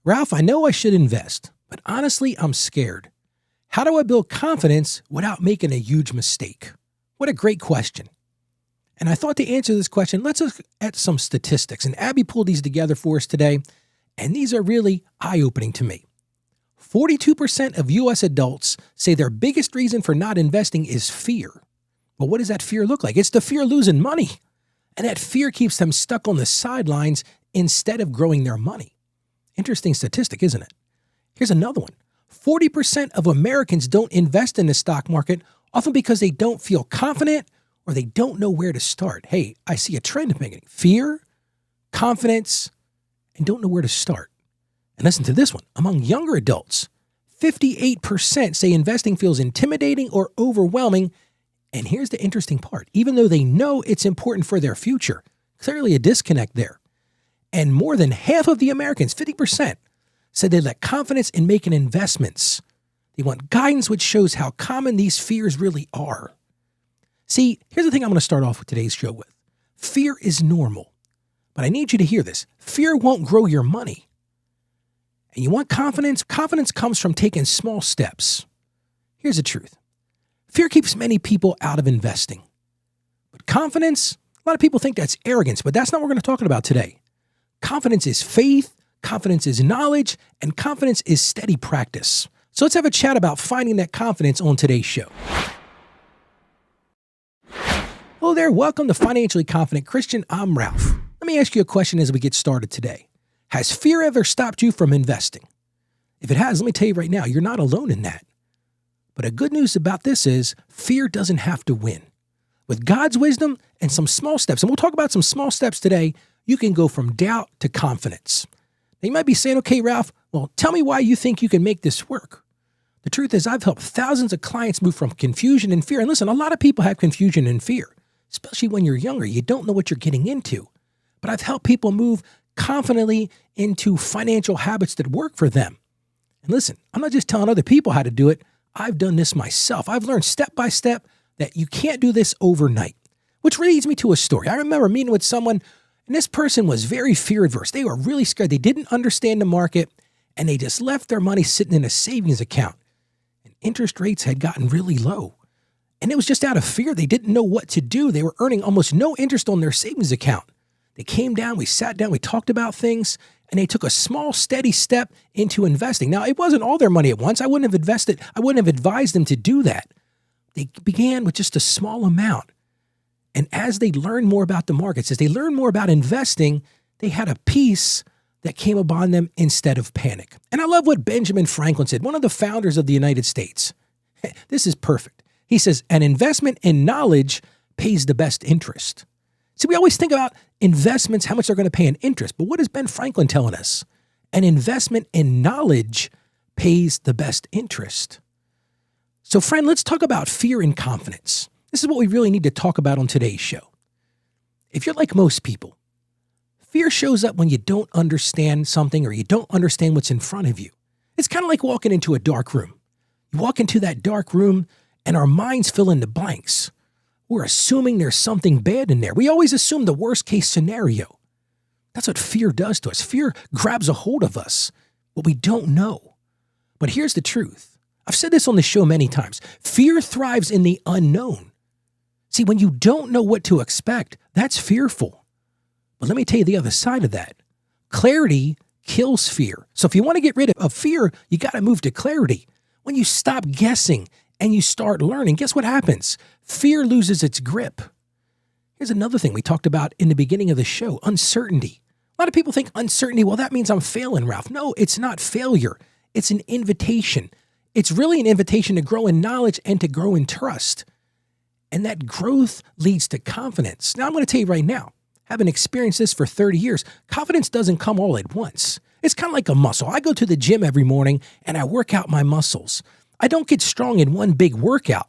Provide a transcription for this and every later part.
Ralph, I know I should invest, but honestly, I'm scared. How do I build confidence without making a huge mistake? What a great question. And I thought to answer this question, let's look at some statistics. And Abby pulled these together for us today, and these are really eye-opening to me. 42% of U.S. adults say their biggest reason for not investing is fear. But what does that fear look like? It's the fear of losing money. And that fear keeps them stuck on the sidelines instead of growing their money. Interesting statistic, isn't it? Here's another one. 40% of Americans don't invest in the stock market, often because they don't feel confident or they don't know where to start. Hey, I see a trend in beginning. Fear, confidence, and don't know where to start. And listen to this one. Among younger adults, 58% say investing feels intimidating or overwhelming. And here's the interesting part. Even though they know it's important for their future, clearly a disconnect there. And more than half of the Americans, 50%, said they lack confidence in making investments. They want guidance which shows how common these fears really are. See, here's the thing I'm going to start off with today's show with. Fear is normal. But I need you to hear this. Fear won't grow your money. And you want confidence? Confidence comes from taking small steps. Here's the truth. Fear keeps many people out of investing. But confidence, a lot of people think that's arrogance, but that's not what we're going to talk about today. Confidence is faith, confidence is knowledge, and confidence is steady practice. So let's have a chat about finding that confidence on today's show. Hello there, welcome to Financially Confident Christian. I'm Ralph. Let me ask you a question as we get started today. Has fear ever stopped you from investing? If it has, let me tell you right now, you're not alone in that. But the good news about this is fear doesn't have to win. With God's wisdom and some small steps, and we'll talk about some small steps today, you can go from doubt to confidence. Now you might be saying, okay, Ralph, well, tell me why you think you can make this work. The truth is I've helped thousands of clients move from confusion and fear. And listen, a lot of people have confusion and fear, especially when you're younger. You don't know what you're getting into. But I've helped people move confidently into financial habits that work for them. And listen, I'm not just telling other people how to do it. I've done this myself. I've learned step by step that you can't do this overnight, which leads me to a story. I remember meeting with someone, and this person was very fear adverse. They were really scared. They didn't understand the market, and they just left their money sitting in a savings account. And interest rates had gotten really low. And it was just out of fear. They didn't know what to do. They were earning almost no interest on their savings account. They came down, we sat down, we talked about things, and they took a small, steady step into investing. Now, it wasn't all their money at once. I wouldn't have advised them to do that. They began with just a small amount. And as they learned more about the markets, as they learned more about investing, they had a peace that came upon them instead of panic. And I love what Benjamin Franklin said, one of the founders of the United States. This is perfect. He says, an investment in knowledge pays the best interest. See, we always think about investments, how much they're going to pay in interest. But what is Ben Franklin telling us? An investment in knowledge pays the best interest. So, friend, let's talk about fear and confidence. This is what we really need to talk about on today's show. If you're like most people, fear shows up when you don't understand something or you don't understand what's in front of you. It's kind of like walking into a dark room. You walk into that dark room and our minds fill in the blanks. We're assuming there's something bad in there. We always assume the worst case scenario. That's what fear does to us. Fear grabs a hold of us, but we don't know. But here's the truth. I've said this on the show many times. Fear thrives in the unknown. See, when you don't know what to expect, that's fearful. But let me tell you the other side of that. Clarity kills fear. So if you want to get rid of fear, you got to move to clarity. When you stop guessing and you start learning, guess what happens? Fear loses its grip. Here's another thing we talked about in the beginning of the show, uncertainty. A lot of people think uncertainty, well, that means I'm failing, Ralph. No, it's not failure. It's an invitation. It's really an invitation to grow in knowledge and to grow in trust. And that growth leads to confidence. Now, I'm going to tell you right now, having experienced this for 30 years, confidence doesn't come all at once. It's kind of like a muscle. I go to the gym every morning and I work out my muscles. I don't get strong in one big workout,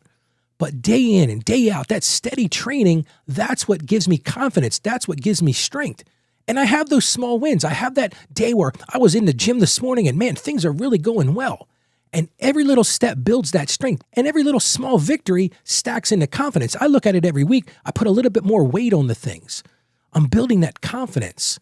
but day in and day out, that steady training, that's what gives me confidence. That's what gives me strength. And I have those small wins. I have that day where I was in the gym this morning and man, things are really going well. And every little step builds that strength and every little small victory stacks into confidence. I look at it every week. I put a little bit more weight on the things. I'm building that confidence.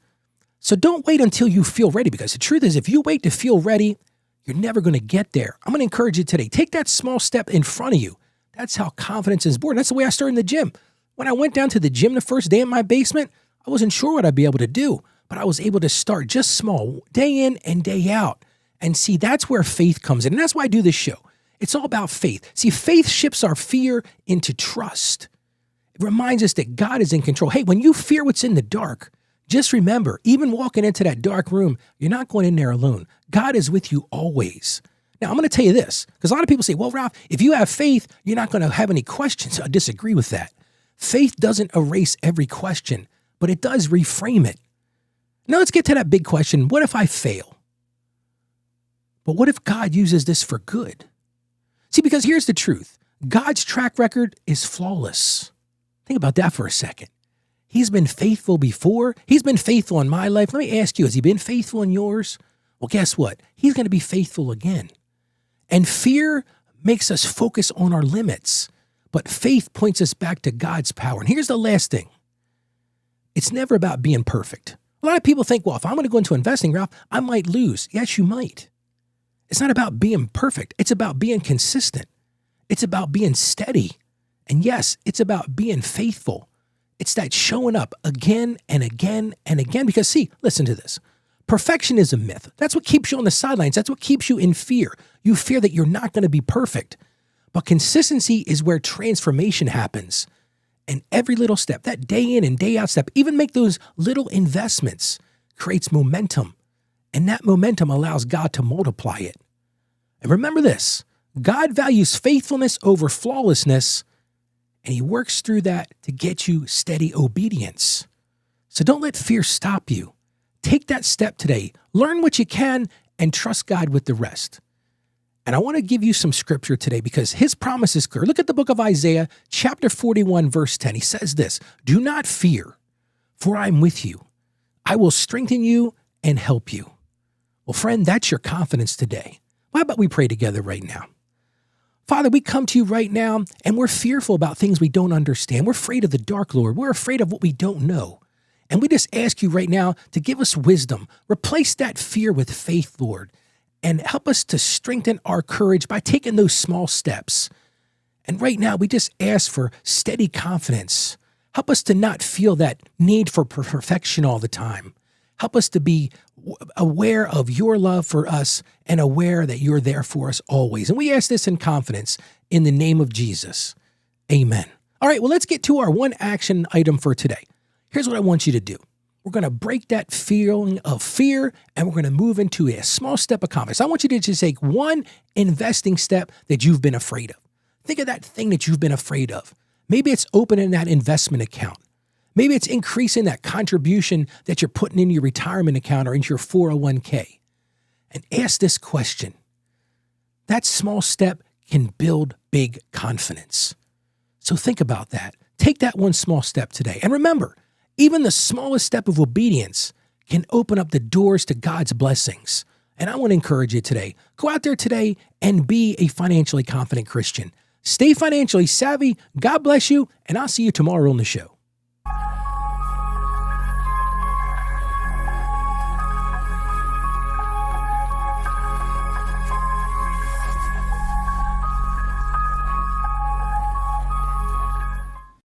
So don't wait until you feel ready, because the truth is, if you wait to feel ready, you're never going to get there. I'm going to encourage you today. Take that small step in front of you. That's how confidence is born. That's the way I started in the gym. When I went down to the gym the first day in my basement, I wasn't sure what I'd be able to do, but I was able to start just small, day in and day out. And see, that's where faith comes in. And that's why I do this show. It's all about faith. See, faith shifts our fear into trust. It reminds us that God is in control. Hey, when you fear what's in the dark, just remember, even walking into that dark room, you're not going in there alone. God is with you always. Now, I'm going to tell you this, because a lot of people say, well, Ralph, if you have faith, you're not going to have any questions. I disagree with that. Faith doesn't erase every question, but it does reframe it. Now, let's get to that big question. What if I fail? But what if God uses this for good? See, because here's the truth. God's track record is flawless. Think about that for a second. He's been faithful before. He's been faithful in my life. Let me ask you, has he been faithful in yours? Well, guess what? He's going to be faithful again. And fear makes us focus on our limits, but faith points us back to God's power. And here's the last thing. It's never about being perfect. A lot of people think, well, if I'm going to go into investing, Ralph, I might lose. Yes, you might. It's not about being perfect. It's about being consistent. It's about being steady. And yes, it's about being faithful. It's that showing up again and again and again. Because see, listen to this. Perfectionism myth. That's what keeps you on the sidelines. That's what keeps you in fear. You fear that you're not going to be perfect. But consistency is where transformation happens. And every little step, that day in and day out step, even make those little investments, creates momentum. And that momentum allows God to multiply it. And remember this, God values faithfulness over flawlessness, and he works through that to get you steady obedience. So don't let fear stop you. Take that step today. Learn what you can and trust God with the rest. And I want to give you some scripture today because his promise is clear. Look at the book of Isaiah, chapter 41, verse 10. He says this, "Do not fear, for I am with you. I will strengthen you and help you." Well, friend, that's your confidence today. Why about we pray together right now? Father, we come to you right now, and we're fearful about things we don't understand. We're afraid of the dark, Lord. We're afraid of what we don't know. And we just ask you right now to give us wisdom. Replace that fear with faith, Lord, and help us to strengthen our courage by taking those small steps. And right now, we just ask for steady confidence. Help us to not feel that need for perfection all the time. Help us to be aware of your love for us and aware that you're there for us always. And we ask this in confidence in the name of Jesus. Amen. All right, well, let's get to our one action item for today. Here's what I want you to do. We're going to break that feeling of fear and we're going to move into a small step of confidence. I want you to just take one investing step that you've been afraid of. Think of that thing that you've been afraid of. Maybe it's opening that investment account. Maybe it's increasing that contribution that you're putting in your retirement account or into your 401k. And ask this question. That small step can build big confidence. So think about that. Take that one small step today. And remember, even the smallest step of obedience can open up the doors to God's blessings. And I want to encourage you today. Go out there today and be a financially confident Christian. Stay financially savvy. God bless you. And I'll see you tomorrow on the show.